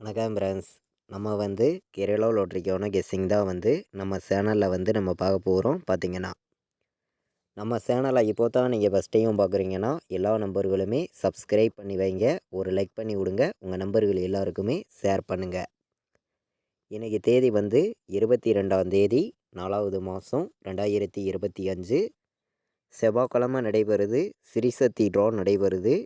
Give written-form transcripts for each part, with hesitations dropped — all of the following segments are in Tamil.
வணக்கம் ஃப்ரெண்ட்ஸ். நம்ம கேரளா லாட்ரிக்கான கெஸ்ஸிங் தான் நம்ம சேனலில் நம்ம பார்க்க போகிறோம். பார்த்தீங்கன்னா நம்ம சேனலை இப்போ தான் நீங்கள் ஃபஸ்ட் டைம் பார்க்குறீங்கன்னா எல்லா நம்பர்களுமே சப்ஸ்கிரைப் பண்ணி வைங்க, ஒரு லைக் பண்ணி விடுங்க, உங்கள் நம்பர்கள் எல்லாருக்குமே ஷேர் பண்ணுங்கள். இன்றைக்கி தேதி 22ஆம் தேதி 4வது மாதம் 2025 செவ்வாய்க்கிழமை நடைபெறுது. சிறிசக்தி ட்ரா நடைபெறுது.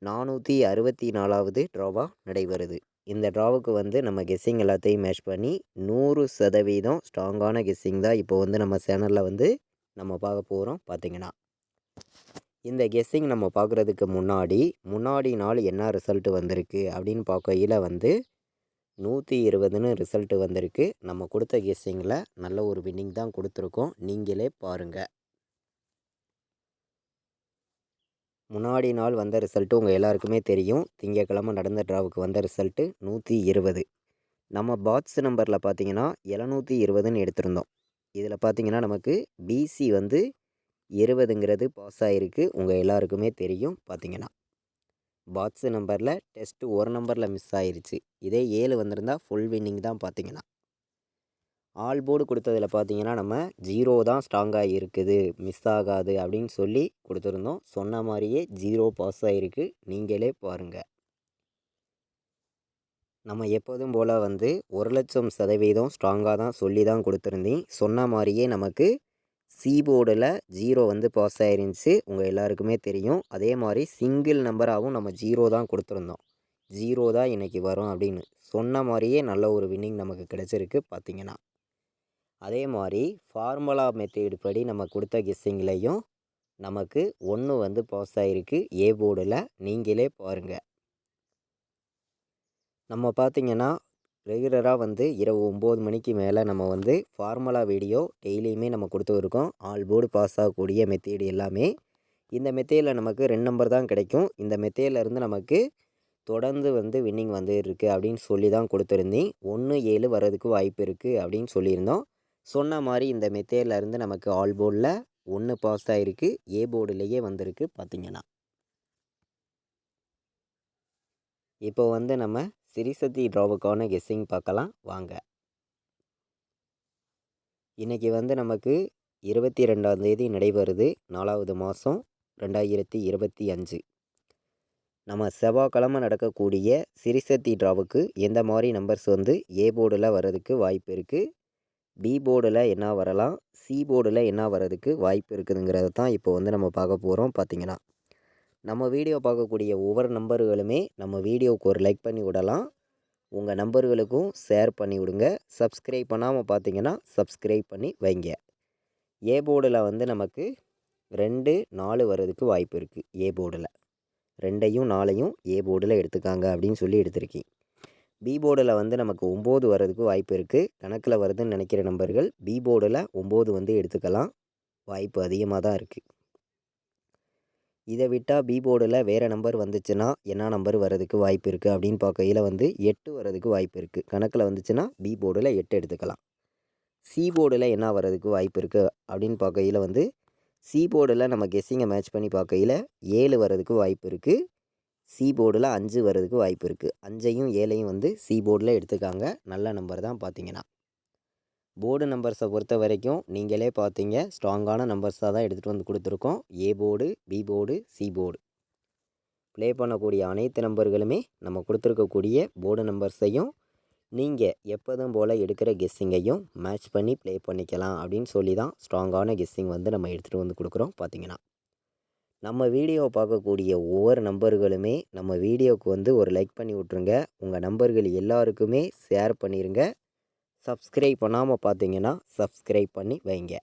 464வது ட்ராவாக நடைபெறுது. இந்த ட்ராவுக்கு நம்ம கெஸ்ஸிங் எல்லாத்தையும் மேட்ச் பண்ணி 100% ஸ்ட்ராங்கான கெஸ்ஸிங் தான் இப்போ நம்ம சேனலில் நம்ம பார்க்க போகிறோம். பார்த்திங்கன்னா இந்த கெஸ்ஸிங் நம்ம பார்க்குறதுக்கு முன்னாடி நாள் என்ன ரிசல்ட் வந்திருக்கு அப்படின்னு பார்க்கையில் 120ன்னு ரிசல்ட் வந்திருக்கு. நம்ம கொடுத்த கெஸ்ஸிங்கில் நல்ல ஒரு வின்னிங் தான் கொடுத்துருக்கோம். நீங்களே பாருங்கள். முன்னாடி நாள் வந்த ரிசல்ட்டு உங்கள் எல்லாருக்குமே தெரியும். திங்கக்கிழமை நடந்த ட்ராவுக்கு வந்த ரிசல்ட்டு 120. நம்ம பாக்ஸ் நம்பரில் பார்த்தீங்கன்னா 720ன்னு எடுத்திருந்தோம். இதில் பார்த்தீங்கன்னா நமக்கு பிசி 20ங்கிறது பாஸ் ஆகிருக்கு. உங்கள் எல்லாருக்குமே தெரியும். பார்த்தீங்கன்னா பாக்ஸ் நம்பரில் டெஸ்ட்டு ஒரு நம்பரில் மிஸ் ஆகிருச்சு. இதே 7 வந்திருந்தால் ஃபுல் வின்னிங் தான். பார்த்தீங்கன்னா ஆல் போர்டு கொடுத்ததில் பார்த்தீங்கன்னா நம்ம 0 தான் ஸ்ட்ராங்காக இருக்குது, மிஸ் ஆகாது அப்படின்னு சொல்லி கொடுத்துருந்தோம். சொன்ன மாதிரியே 0 பாஸ் ஆகிருக்கு. நீங்களே பாருங்கள். நம்ம எப்போதும் போல் 1,00,000% ஸ்ட்ராங்காக தான் சொல்லி தான் கொடுத்துருந்தேன். சொன்ன மாதிரியே நமக்கு சி போர்டில் 0 பாஸ் ஆகிருந்துச்சு. உங்கள் எல்லாருக்குமே தெரியும். அதே மாதிரி சிங்கிள் நம்பராகவும் நம்ம 0 தான் கொடுத்துருந்தோம். 0 தான் இன்றைக்கி வரும் அப்படின்னு சொன்ன மாதிரியே நல்ல ஒரு வின்னிங் நமக்கு கிடச்சிருக்கு. பார்த்திங்கன்னா அதே மாதிரி ஃபார்முலா மெத்தேடு படி நம்ம கொடுத்த கெஸ்ஸிங்லேயும் நமக்கு 1 பாஸ் ஆகிருக்கு ஏ போர்டில். நீங்களே பாருங்கள். நம்ம பார்த்திங்கன்னா ரெகுலராக இரவு 9 மணிக்கு மேலே நம்ம ஃபார்முலா வீடியோ டெய்லியுமே நம்ம கொடுத்துருக்கோம். ஆல் போர்டு பாஸ் ஆகக்கூடிய மெத்தேடு எல்லாமே. இந்த மெத்தேடில் நமக்கு 2 நம்பர் தான் கிடைக்கும். இந்த மெத்தேடில் நமக்கு தொடர்ந்து வின்னிங் இருக்குது அப்படின்னு சொல்லி தான் கொடுத்துருந்தேன். 1-7 வர்றதுக்கு வாய்ப்பு இருக்குது அப்படின்னு சொல்லியிருந்தோம். சொன்ன மாதிரி இந்த மெத்தேடில் நமக்கு ஆல் போர்டில் 1 பாஸ் ஆகிருக்கு. ஏ போர்டுலேயே வந்திருக்கு. பார்த்திங்கன்னா இப்போ நம்ம சிறிசக்தி ட்ராவுக்கான கெஸ்ஸிங் பார்க்கலாம் வாங்க. இன்றைக்கி நமக்கு 22ஆம் தேதி நடைபெறுது. 4வது மாதம் 2025. நம்ம செவ்வாய்க்கிழமை நடக்கக்கூடிய சிறிசக்தி ட்ராவுக்கு எந்த மாதிரி நம்பர்ஸ் ஏ போர்டில் வர்றதுக்கு வாய்ப்பு இருக்குது, பி போர்டில் என்ன வரலாம், சி போர்டில் என்ன வர்றதுக்கு வாய்ப்பு இருக்குதுங்கிறத தான் இப்போ நம்ம பார்க்க போகிறோம். பார்த்திங்கன்னா நம்ம வீடியோ பார்க்கக்கூடிய ஒவ்வொரு நம்பர்களுமே நம்ம வீடியோவுக்கு ஒரு லைக் பண்ணி விடலாம், உங்கள் நம்பர்களுக்கும் ஷேர் பண்ணி விடுங்க. சப்ஸ்கிரைப் பண்ணாமல் பார்த்தீங்கன்னா சப்ஸ்கிரைப் பண்ணி வைங்க. ஏ போர்டில் நமக்கு 2-4 வர்றதுக்கு வாய்ப்பு இருக்குது. ஏ போர்டில் 2ஐயும் 4ஐயும் ஏ போர்டில் எடுத்துக்காங்க அப்படின்னு சொல்லி எடுத்திருக்கேன். பி போர்டில் நமக்கு 9 வர்றதுக்கு வாய்ப்பு இருக்குது. கணக்கில் வருதுன்னு நினைக்கிற நம்பர்கள் பி போர்டில் 9 எடுத்துக்கலாம். வாய்ப்பு அதிகமாக தான் இருக்குது. இதை விட்டால் பி போர்டில் வேறு நம்பர் வந்துச்சுன்னா என்ன நம்பர் வர்றதுக்கு வாய்ப்பு இருக்குது அப்படின்னு பார்க்கையில் 8 வர்றதுக்கு வாய்ப்பு இருக்குது. கணக்கில் வந்துச்சுன்னா பி போர்டில் 8 எடுத்துக்கலாம். சி போர்டில் என்ன வர்றதுக்கு வாய்ப்பு இருக்குது அப்படின்னு பார்க்கையில் சி போர்டில் நம்ம கெஸ்ஸிங்கை மேட்ச் பண்ணி பார்க்கையில் 7 வர்றதுக்கு வாய்ப்பு இருக்குது. சி போர்டில் 5 வர்றதுக்கு வாய்ப்பு இருக்குது. 5ஐயும் 7ஐயும் சி போர்டில் எடுத்துக்காங்க. நல்ல நம்பர் தான். பார்த்தீங்கன்னா போர்டு நம்பர்ஸை பொறுத்த வரைக்கும் நீங்களே பார்த்தீங்க, ஸ்ட்ராங்கான நம்பர்ஸாக தான் எடுத்துகிட்டு கொடுத்துருக்கோம். A board, B board, C board play பண்ணக்கூடிய அனைத்து நம்பர்களுமே நம்ம கொடுத்துருக்கக்கூடிய போர்டு நம்பர்ஸையும் நீங்கள் எப்போதும் போல் எடுக்கிற கெஸ்ஸிங்கையும் மேட்ச் பண்ணி ப்ளே பண்ணிக்கலாம் அப்படின்னு சொல்லி தான் ஸ்ட்ராங்கான கெஸ்ஸிங் நம்ம எடுத்துகிட்டு கொடுக்குறோம். பார்த்தீங்கன்னா நம்ம வீடியோவை பார்க்கக்கூடிய ஒவ்வொரு நம்பர்களுமே நம்ம வீடியோவுக்கு ஒரு லைக் பண்ணி விட்ருங்க, உங்கள் நம்பர்கள் எல்லாருக்குமே ஷேர் பண்ணிடுங்க. சப்ஸ்கிரைப் பண்ணாமல் பார்த்தீங்கன்னா சப்ஸ்கிரைப் பண்ணி வைங்க.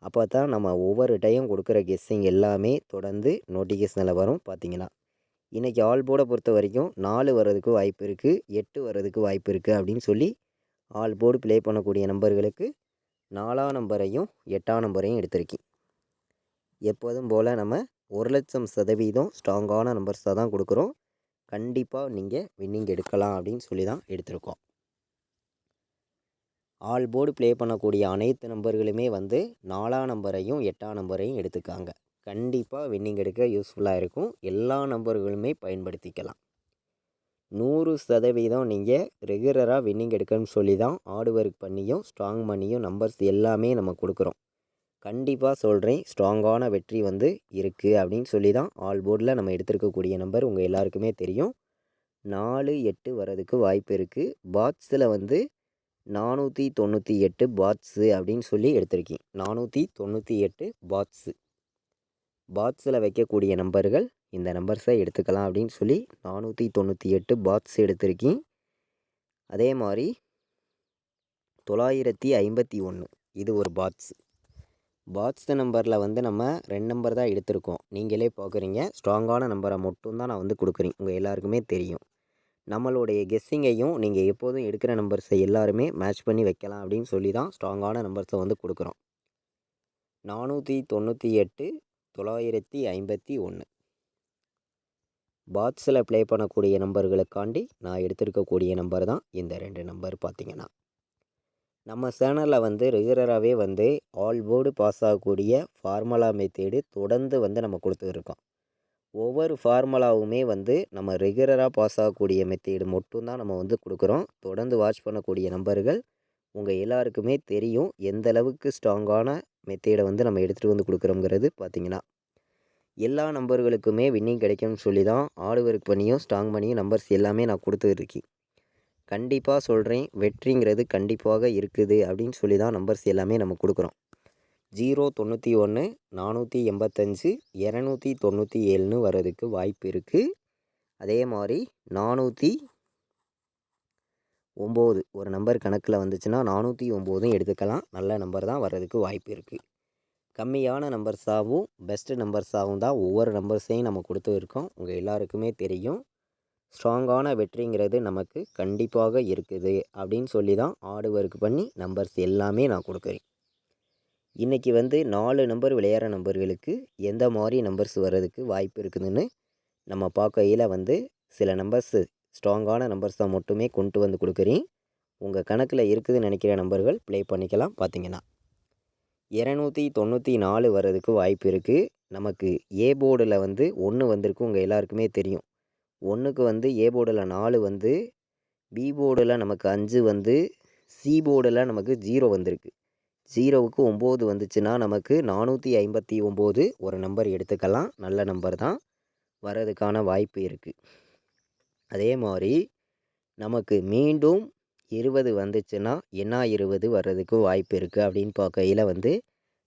அப்போ தான் நம்ம ஒவ்வொரு டைம் கொடுக்குற கெஸ்ஸிங் எல்லாமே தொடர்ந்து நோட்டிஃபிகேஷனில் வரும். பார்த்தீங்கன்னா இன்றைக்கி ஆல் போர்டை பொறுத்த வரைக்கும் 4 வர்றதுக்கு வாய்ப்பு இருக்குது, 8 வர்றதுக்கு வாய்ப்பு இருக்குது அப்படின்னு சொல்லி ஆல் போர்டு ப்ளே பண்ணக்கூடிய நம்பர்களுக்கு 4ஆம் நம்பரையும் 8ஆம் நம்பரையும் எடுத்திருக்கேன். எப்போதும் போல் நம்ம 1,00,000% ஸ்ட்ராங்கான நம்பர்ஸாக தான் கொடுக்குறோம். கண்டிப்பாக நீங்கள் வின்னிங் எடுக்கலாம் அப்படின்னு சொல்லி தான் எடுத்திருக்கோம். ஆல் போர்டு ப்ளே பண்ணக்கூடிய அனைத்து நம்பர்களுமே 4ஆம் நம்பரையும் 8ஆம் நம்பரையும் எடுத்துக்காங்க. கண்டிப்பாக வின்னிங் எடுக்க யூஸ்ஃபுல்லாக இருக்கும். எல்லா நம்பர்களுமே பயன்படுத்திக்கலாம். 100% நீங்கள் ரெகுலராக வின்னிங் எடுக்கணும்னு சொல்லி தான் ஹார்ட் ஒர்க் பண்ணியும் ஸ்ட்ராங் பண்ணியும் நம்பர்ஸ் எல்லாமே நம்ம கொடுக்குறோம். கண்டிப்பாக சொல்கிறேன், ஸ்ட்ராங்கான வெற்றி வந்து இருக்குது அப்படின்னு சொல்லி தான் ஆல் போர்டில் நம்ம எடுத்திருக்கக்கூடிய நம்பர் உங்கள் எல்லாருக்குமே தெரியும். 4, 8 வரதுக்கு வாய்ப்பு இருக்குது. பாட்ஸில் வந்து 498 பாட்ஸு அப்படின்னு சொல்லி எடுத்திருக்கேன். 498 பாட்ஸில் வைக்கக்கூடிய நம்பர்கள் இந்த நம்பர்ஸை எடுத்துக்கலாம் அப்படின்னு சொல்லி 498 பாட்ஸ் எடுத்திருக்கேன். அதே மாதிரி 951 இது ஒரு பாட்ஸ் நம்பரில் வந்து நம்ம 2 நம்பர் தான் எடுத்திருக்கோம். நீங்களே பார்க்குறீங்க, ஸ்ட்ராங்கான நம்பரை மட்டும்தான் நான் வந்து கொடுக்குறேன். உங்கள் எல்லாருக்குமே தெரியும். நம்மளுடைய கெஸ்ஸிங்கையும் நீங்கள் எப்போதும் எடுக்கிற நம்பர்ஸை எல்லாருமே மேட்ச் பண்ணி வைக்கலாம் அப்படின்னு சொல்லி தான் ஸ்ட்ராங்கான நம்பர்ஸை வந்து கொடுக்குறோம். 498 951 பாட்ஸில் ப்ளே பண்ணக்கூடிய நம்பர்களுக்காண்டி நான் எடுத்திருக்கக்கூடிய நம்பர் தான் இந்த 2 நம்பர். பார்த்திங்கன்னா நம்ம சேனலில் வந்து ரெகுலராகவே வந்து ஆல் போர்டு பாஸ் ஆகக்கூடிய ஃபார்முலா மெத்தேடு தொடர்ந்து வந்து நம்ம கொடுத்துருக்கோம். ஒவ்வொரு ஃபார்முலாவுமே வந்து நம்ம ரெகுலராக பாஸ் ஆகக்கூடிய மெத்தேடு மட்டும்தான் நம்ம வந்து கொடுக்குறோம். தொடர்ந்து வாட்ச் பண்ணக்கூடிய நம்பர்கள் உங்கள் எல்லாருக்குமே தெரியும் எந்த அளவுக்கு ஸ்ட்ராங்கான மெத்தேடை வந்து நம்ம எடுத்துகிட்டு வந்து கொடுக்குறோங்கிறது. பார்த்திங்கன்னா எல்லா நம்பர்களுக்குமே வின்னிங் கிடைக்கும்னு சொல்லி தான் ஹார்ட் ஒர்க் பண்ணியும் ஸ்ட்ராங் பண்ணியும் நம்பர்ஸ் எல்லாமே நான் கொடுத்துருக்கேன். கண்டிப்பாக சொல்கிறேன், வெற்றிங்கிறது கண்டிப்பாக இருக்குது அப்படின்னு சொல்லி தான் நம்பர்ஸ் எல்லாமே நம்ம கொடுக்குறோம். 091 485 297 வர்றதுக்கு வாய்ப்பு இருக்குது. அதே மாதிரி 409 ஒரு நம்பர் கணக்கில் வந்துச்சுன்னா 409 எடுத்துக்கலாம். நல்ல நம்பர் தான் வர்றதுக்கு வாய்ப்பு இருக்குது. கம்மியான நம்பர்ஸாகவும் பெஸ்ட்டு நம்பர்ஸாகவும் தான் ஒவ்வொரு நம்பர்ஸையும் நம்ம கொடுத்துருக்கோம். உங்கள் எல்லாருக்குமே தெரியும் ஸ்ட்ராங்கான வெற்றிங்கிறது நமக்கு கண்டிப்பாக இருக்குது அப்படின்னு சொல்லி தான் ஹார்ட் ஒர்க் பண்ணி நம்பர்ஸ் எல்லாமே நான் கொடுக்குறேன். இன்றைக்கி வந்து 4 நம்பர் விளையாடுற நம்பர்களுக்கு எந்த மாதிரி நம்பர்ஸ் வர்றதுக்கு வாய்ப்பு இருக்குதுன்னு நம்ம பார்க்கையில் வந்து சில நம்பர்ஸு ஸ்ட்ராங்கான நம்பர்ஸை மட்டுமே கொண்டு வந்து கொடுக்குறேன். உங்கள் கணக்கில் இருக்குதுன்னு நினைக்கிற நம்பர்கள் ப்ளே பண்ணிக்கலாம். பார்த்திங்கன்னா 294 வர்றதுக்கு வாய்ப்பு இருக்குது. நமக்கு ஏ போர்டில் வந்து 1 வந்திருக்கு. உங்கள் எல்லாருக்குமே தெரியும். 1க்கு வந்து ஏ போர்டில் 4 வந்து, பி போர்டில் நமக்கு 5 வந்து, சி போர்டில் நமக்கு 0 வந்திருக்கு. 0க்கு 9 வந்துச்சுன்னா நமக்கு 459 ஒரு நம்பர் எடுத்துக்கலாம். நல்ல நம்பர் தான், வர்றதுக்கான வாய்ப்பு இருக்குது. அதே மாதிரி நமக்கு மீண்டும் 20 வந்துச்சுன்னா என்ன 20 வர்றதுக்கு வாய்ப்பு இருக்குது அப்படின்னு பார்க்கையில் வந்து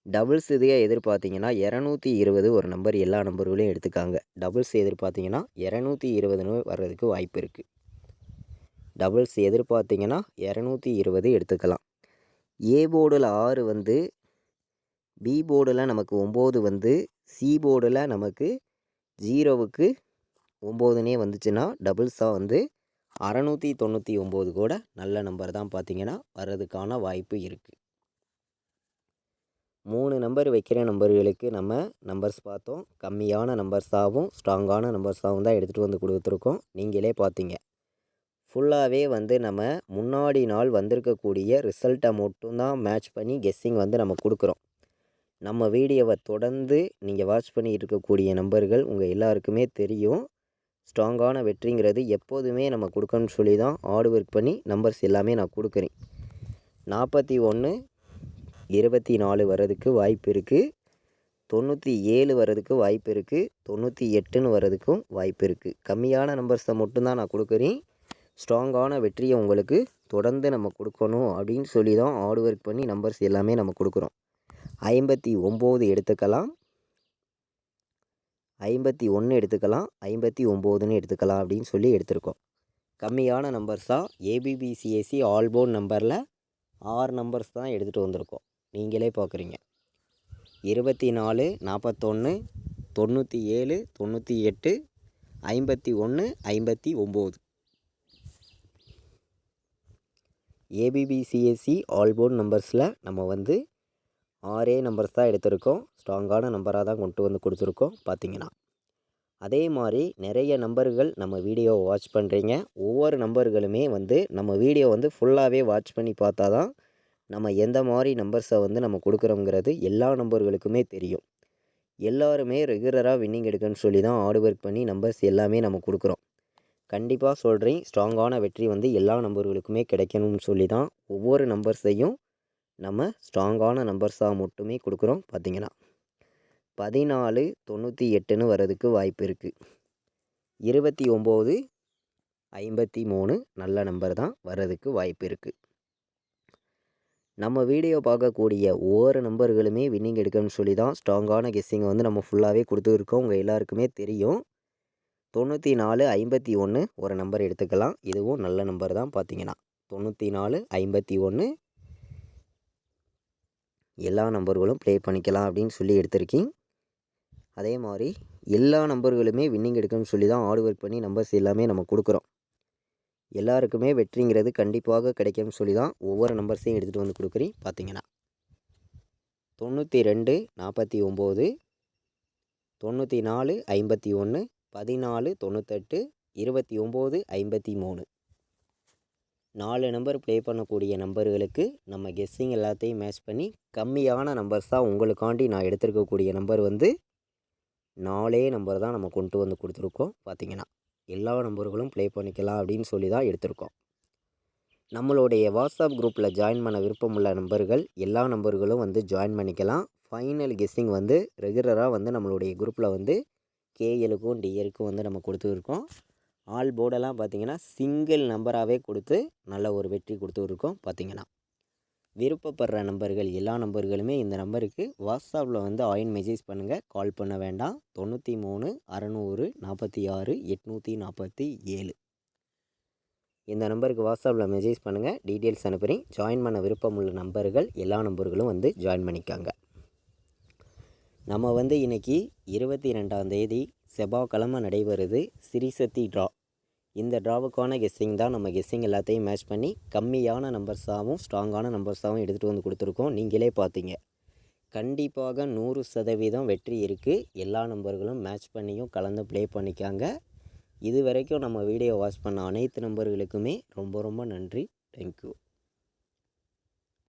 டபுள்ஸ் இதையே எதிர்பார்த்திங்கன்னா 220 ஒரு நம்பர் எல்லா நம்பர்களையும் எடுத்துக்காங்க. டபுள்ஸ் எதிர்பார்த்திங்கன்னா 220 வர்றதுக்கு வாய்ப்பு இருக்குது. டபுள்ஸ் எதிர்பார்த்திங்கன்னா 220 எடுத்துக்கலாம். ஏ போர்டில் 6 வந்து, பி போர்டில் நமக்கு 9 வந்து, சி போர்டில் நமக்கு 0க்கு 9 வந்துச்சுன்னா டபுள்ஸாக வந்து 699 கூட நல்ல நம்பர் தான். பார்த்திங்கன்னா வர்றதுக்கான வாய்ப்பு இருக்குது. 3 நம்பர் வைக்கிற நம்பர்களுக்கு நம்ம நம்பர்ஸ் பார்த்தோம். கம்மியான நம்பர்ஸாகவும் ஸ்ட்ராங்கான நம்பர்ஸாகவும் தான் எடுத்துகிட்டு வந்து கொடுத்துருக்கோம். நீங்களே பார்த்தீங்க. ஃபுல்லாகவே வந்து நம்ம முன்னாடி நாள் வந்திருக்கக்கூடிய ரிசல்ட்டை மட்டும்தான் மேட்ச் பண்ணி கெஸ்ஸிங் வந்து நம்ம கொடுக்குறோம். நம்ம வீடியோவை தொடர்ந்து நீங்கள் வாட்ச் பண்ணி இருக்கக்கூடிய நம்பர்கள் உங்கள் எல்லாருக்குமே தெரியும். ஸ்ட்ராங்கான வெற்றிங்கிறது எப்போதுமே நம்ம கொடுக்கணும்னு சொல்லி தான் ஹார்ட் ஒர்க் பண்ணி நம்பர்ஸ் எல்லாமே நான் கொடுக்குறேன். 41 24 வர்றதுக்கு வாய்ப்பு இருக்குது. 97 வர்றதுக்கு வாய்ப்பு இருக்குது. 98 வர்றதுக்கும் வாய்ப்பு இருக்குது. கம்மியான நம்பர்ஸை மட்டும்தான் நான் கொடுக்குறேன். ஸ்ட்ராங்கான வெற்றியை உங்களுக்கு தொடர்ந்து நம்ம கொடுக்கணும் அப்படின்னு சொல்லி தான் ஹார்ட் ஒர்க் பண்ணி நம்பர்ஸ் எல்லாமே நம்ம கொடுக்குறோம். 59 எடுத்துக்கலாம், 51 எடுத்துக்கலாம், 59ன்னு எடுத்துக்கலாம் அப்படின்னு சொல்லி எடுத்திருக்கோம். கம்மியான நம்பர்ஸாக ஏபிபிசிஎஸ்சி ஆல் போர்ட் நம்பரில் 6 நம்பர்ஸ் தான் எடுத்துகிட்டு வந்திருக்கோம். நீங்களே பார்க்குறீங்க. 24 41 97 98 51 59 ஏபிபிசிஎஸ்சி ஆல் போர்ட் நம்பர்ஸில் நம்ம வந்து 6 நம்பர்ஸ் தான் எடுத்திருக்கோம். ஸ்ட்ராங்கான நம்பராக தான் கொண்டு வந்து கொடுத்துருக்கோம். பார்த்திங்கன்னா அதே மாதிரி நிறைய நம்பர்கள் நம்ம வீடியோவை வாட்ச் பண்ணுறீங்க. ஒவ்வொரு நம்பர்களுமே வந்து நம்ம வீடியோ வந்து ஃபுல்லாகவே வாட்ச் பண்ணி பார்த்தா தான் நம்ம எந்த மாதிரி நம்பர்ஸை வந்து நம்ம கொடுக்குறோங்கிறது எல்லா நம்பர்களுக்குமே தெரியும். எல்லாருமே ரெகுலராக வின்னிங் எடுக்கணும்னு சொல்லி தான் ஹார்ட் ஒர்க் பண்ணி நம்பர்ஸ் எல்லாமே நம்ம கொடுக்குறோம். கண்டிப்பாக சொல்கிறேன், ஸ்ட்ராங்கான வெற்றி வந்து எல்லா நம்பர்களுக்குமே கிடைக்கணும்னு சொல்லி தான் ஒவ்வொரு நம்பர்ஸையும் நம்ம ஸ்ட்ராங்கான நம்பர்ஸாக மட்டுமே கொடுக்குறோம். பார்த்தீங்கன்னா 14 98ன்னு வர்றதுக்கு வாய்ப்பு இருக்குது. 29 53 நல்ல நம்பர் தான் வர்றதுக்கு வாய்ப்பு இருக்குது. நம்ம வீடியோ பார்க்கக்கூடிய ஒவ்வொரு நம்பர்களுமே வின்னிங் எடுக்கணும்னு சொல்லி தான் ஸ்ட்ராங்கான கெஸ்ஸிங்கை வந்து நம்ம ஃபுல்லாகவே கொடுத்துருக்கோம். உங்கள் எல்லாருக்குமே தெரியும். 94 51 ஒரு நம்பர் எடுத்துக்கலாம். இதுவும் நல்ல நம்பர் தான். பார்த்தீங்கன்னா 94 51 எல்லா நம்பர்களும் ப்ளே பண்ணிக்கலாம் அப்படின்னு சொல்லி எடுத்திருக்கேன். அதே மாதிரி எல்லா நம்பர்களுமே வின்னிங் எடுக்கணும்னு சொல்லி தான் ஹார்ட் ஒர்க் பண்ணி நம்பர்ஸ் எல்லாமே நம்ம கொடுக்குறோம். எல்லாருக்குமே வெற்றிங்கிறது கண்டிப்பாக கிடைக்கும்னு சொல்லி தான் ஒவ்வொரு நம்பர்ஸையும் எடுத்துகிட்டு வந்து கொடுக்குறேன். பார்த்தீங்கன்னா 92 49 94 51 14 98 29 53 4 நம்பர் ப்ளே பண்ணக்கூடிய நம்பர்களுக்கு நம்ம கெஸ்ஸிங் எல்லாத்தையும் மேட்ச் பண்ணி கம்மியான நம்பர்ஸாக உங்களுக்காண்டி நான் எடுத்திருக்கக்கூடிய நம்பர் வந்து 4 நம்பர் தான் நம்ம கொண்டு வந்து கொடுத்துருக்கோம். பார்த்தீங்கன்னா எல்லா நம்பர்களும் ப்ளே பண்ணிக்கலாம் அப்படின்னு சொல்லி தான் எடுத்திருக்கோம். நம்மளுடைய வாட்ஸ்அப் குரூப்பில் ஜாயின் பண்ண விருப்பமுள்ள நம்பர்கள் எல்லா நம்பர்களும் வந்து ஜாயின் பண்ணிக்கலாம். ஃபைனல் கெஸ்ஸிங் வந்து ரெகுலராக வந்து நம்மளுடைய குரூப்பில் வந்து கேஎலுக்கும் டிஎலுக்கும் வந்து நம்ம கொடுத்துருக்கோம். ஆல் போர்டெல்லாம் பார்த்திங்கன்னா சிங்கிள் நம்பராகவே கொடுத்து நல்ல ஒரு வெற்றி கொடுத்துருக்கோம். பார்த்திங்கன்னா விருப்பப்படுற நம்பர்கள் எல்லா நம்பர்களுமே இந்த நம்பருக்கு வாட்ஸ்அப்பில் வந்து ஆயின் மெசேஜ் பண்ணுங்கள். கால் பண்ண வேண்டாம். 93 600 46 847 இந்த நம்பருக்கு வாட்ஸ்அப்பில் மெசேஜ் பண்ணுங்கள். டீட்டெயில்ஸ் அனுப்புகிறேன். ஜாயின் பண்ண விருப்பமுள்ள நம்பர்கள் எல்லா நம்பர்களும் வந்து ஜாயின் பண்ணிக்காங்க. நம்ம வந்து இன்றைக்கி 22ஆம் தேதி செவ்வாய்க்கிழமை நடைபெறுது சிறிசக்தி ட்ரா. இந்த ட்ராவுக்கான கெஸ்ஸிங் தான் நம்ம கெஸ்ஸிங் எல்லாத்தையும் மேட்ச் பண்ணி கம்மியான நம்பர்ஸாகவும் ஸ்ட்ராங்கான நம்பர்ஸாகவும் எடுத்துகிட்டு வந்து கொடுத்துருக்கோம். நீங்களே பார்த்தீங்க, கண்டிப்பாக 100% வெற்றி இருக்குது. எல்லா நம்பர்களும் மேட்ச் பண்ணியும் கலந்து ப்ளே பண்ணிக்காங்க. இது வரைக்கும் நம்ம வீடியோ வாட்ச் பண்ண அனைத்து நம்பர்களுக்குமே ரொம்ப ரொம்ப நன்றி. தேங்க்யூ.